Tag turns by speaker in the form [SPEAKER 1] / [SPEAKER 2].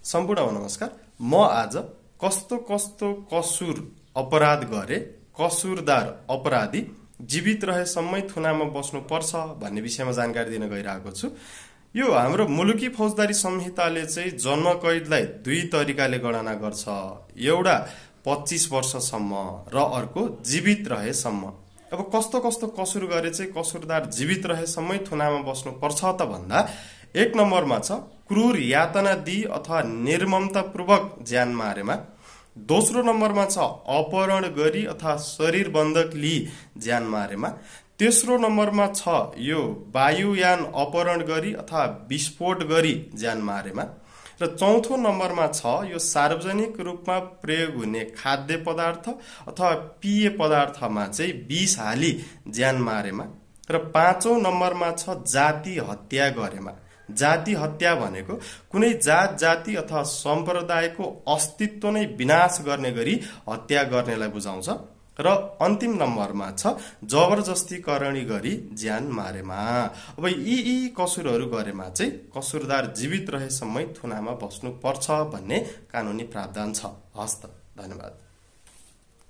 [SPEAKER 1] सम्पूर्ण नमस्कार। म आज कस्तो कस्तो कसुर अपराध गरे कसुरदार अपराधी जीवित रहेसम्मै थुनामा बस्नुपर्छ भन्ने विषयमा जानकारी दिन गइरहेको छु। यो हाम्रो मुलुकी फौजदारी संहिताले चाहिँ जन्म कैदलाई दुई तरिकाले गणना गर्छ। एउटा 25 वर्षसम्म र अर्को जीवित रहेसम्म। अब कस्तो कस्तो कसुर गरे चाहिँ कसुरदार जीवित रहेसम्मै थुनामा बस्नुपर्छ त भन्दा एक नम्बरमा छ क्रूर यातना दिई अथवा निर्ममतापूर्वक ज्यान मारेमा। दोस्रो नम्बरमा छ अपहरण गरी अथवा शरीर बन्धक लिई ज्यान मारेमा। तेस्रो नम्बरमा छ यो वायुयान अपहरण गरी अथवा विस्फोट गरी ज्यान मारेमा। र चौथो नम्बरमा छ यो सार्वजनिक रूपमा प्रयोग हुने खाद्य पदार्थ अथवा पेय पदार्थमा चाहिँ विष हाली ज्यान मारेमा। र पाँचौं नम्बरमा छ जाति हत्या गरेमा। जाति हत्या भनेको कुनै जात जाति अथवा सम्प्रदायको अस्तित्व नै विनाश गर्ने गरी हत्या गर्नेलाई बुझाउँछ। र अन्तिम नम्बरमा छ जबरजस्तीकरणी गरी ज्यान मारेमा। अब यी कसुरहरू गरेमा चाहिँ कसुरदार जीवित रहेसम्मै थुनामा बस्नु पर्छ भन्ने कानुनी प्रावधान छ। हस्त, धन्यवाद।